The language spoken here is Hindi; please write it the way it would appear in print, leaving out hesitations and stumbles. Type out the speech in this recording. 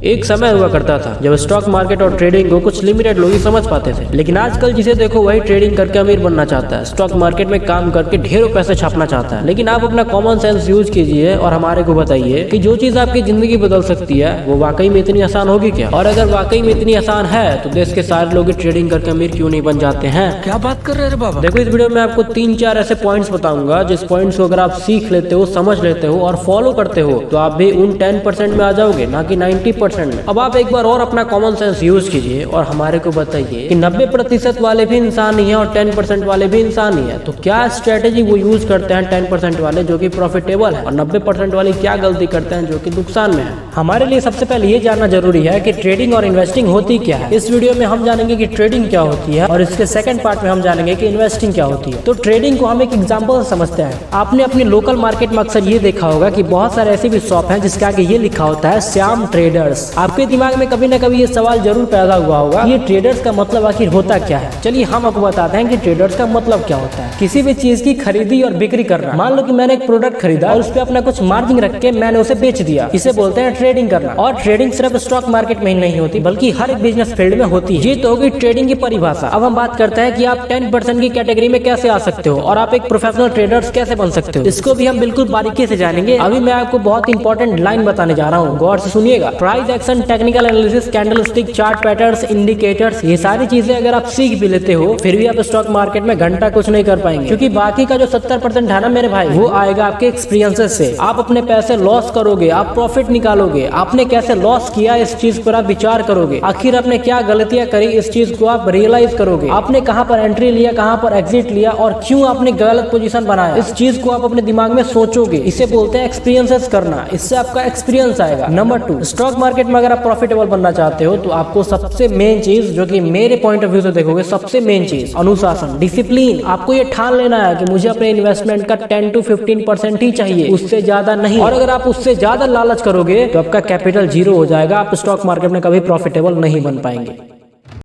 एक समय हुआ करता था जब स्टॉक मार्केट और ट्रेडिंग को कुछ लिमिटेड लोग ही समझ पाते थे, लेकिन आजकल जिसे देखो वही ट्रेडिंग करके अमीर बनना चाहता है, स्टॉक मार्केट में काम करके ढेरों पैसे छापना चाहता है। लेकिन आप अपना कॉमन सेंस यूज कीजिए और हमारे को बताइए कि जो चीज आपकी जिंदगी बदल सकती है वो वाकई में इतनी आसान होगी क्या? और अगर वाकई में इतनी आसान है तो देश के सारे लोग ट्रेडिंग करके अमीर क्यों नहीं बन जाते हैं? क्या बात कर रहे हैं बाबा? देखो, इस वीडियो में आपको 3-4 ऐसे पॉइंट्स बताऊंगा जिस पॉइंट्स को अगर आप सीख लेते हो, समझ लेते हो और फॉलो करते हो तो आप भी उन 10% में आ जाओगे, ना कि 90% में। अब आप एक बार और अपना कॉमन सेंस यूज कीजिए और हमारे को बताइए कि 90% वाले भी इंसान ही है और 10% वाले भी इंसान ही है। तो क्या स्ट्रेटेजी वो यूज करते हैं 10% वाले जो कि प्रॉफिटेबल है, और 90% वाले क्या गलती करते हैं जो कि नुकसान में है? हमारे लिए सबसे पहले ये जानना जरूरी है कि ट्रेडिंग और इन्वेस्टिंग होती क्या है। इस वीडियो में हम जानेंगे कि ट्रेडिंग क्या होती है और इसके सेकंड पार्ट में हम जानेंगे कि इन्वेस्टिंग क्या होती है। तो ट्रेडिंग को हम एक एग्जांपल से समझते हैं। आपने अपनी लोकल मार्केट में अक्सर ये देखा होगा कि बहुत सारे ऐसी भी शॉप हैं जिसके आगे ये लिखा होता है श्याम ट्रेडर्स। आपके दिमाग में कभी ना कभी ये सवाल जरूर पैदा हुआ होगा, ये ट्रेडर्स का मतलब आखिर होता क्या है? चलिए हम आपको बताते हैं कि ट्रेडर्स का मतलब क्या होता है। किसी भी चीज की खरीदी और बिक्री करना। मान लो कि मैंने एक प्रोडक्ट खरीदा और उस पर अपना कुछ मार्जिन रख के मैंने उसे बेच दिया, इसे बोलते हैं ट्रेडिंग करना। और ट्रेडिंग सिर्फ स्टॉक मार्केट में ही नहीं होती बल्कि हर एक बिजनेस फील्ड में होती है। ये तो होगी ट्रेडिंग की परिभाषा। अब हम बात करते हैं कि आप 10% की कैटेगरी में कैसे आ सकते हो और आप एक प्रोफेशनल ट्रेडर्स कैसे बन सकते हो। इसको भी हम बिल्कुल बारीकी से जानेंगे। अभी मैं आपको बहुत इंपॉर्टेंट लाइन बताने जा रहा हूँ, गौर से सुनिएगा। Price action, technical analysis, candlestick, chart patterns, indicators, ये सारी चीजें अगर आप सीख भी लेते हो फिर भी आप स्टॉक मार्केट में घंटा कुछ नहीं कर पाएंगे, क्योंकि बाकी का जो 70% है ना मेरे भाई, वो आएगा आपके एक्सपीरियंसेस से। आप अपने पैसे लॉस करोगे, आप प्रॉफिट निकालोगे, आपने कैसे लॉस किया इस चीज पर आप विचार करोगे, आखिर आपने क्या गलतियां करी इस चीज को आप रियलाइज करोगे, आपने कहां पर एंट्री लिया, कहां पर एग्जिट लिया और क्यों आपने गलत पोजीशन बनाया, इस चीज को आप अपने दिमाग में सोचोगे। इसे बोलते हैं एक्सपीरियंसेस करना। इससे आपका एक्सपीरियंस आएगा। नंबर 2, स्टॉक मार्केट में अगर आप प्रॉफिटेबल बनना चाहते हो तो आपको सबसे मेन चीज, जो कि मेरे पॉइंट ऑफ व्यू से देखोगे सबसे मेन चीज, अनुशासन, डिसिप्लिन। आपको ये ठान लेना है कि मुझे अपने इन्वेस्टमेंट का 10 to 15% ही चाहिए, उससे ज्यादा नहीं। और अगर आप उससे ज्यादा लालच करोगे तो आपका कैपिटल जीरो हो जाएगा, आप स्टॉक मार्केट में कभी प्रॉफिटेबल नहीं बन पाएंगे।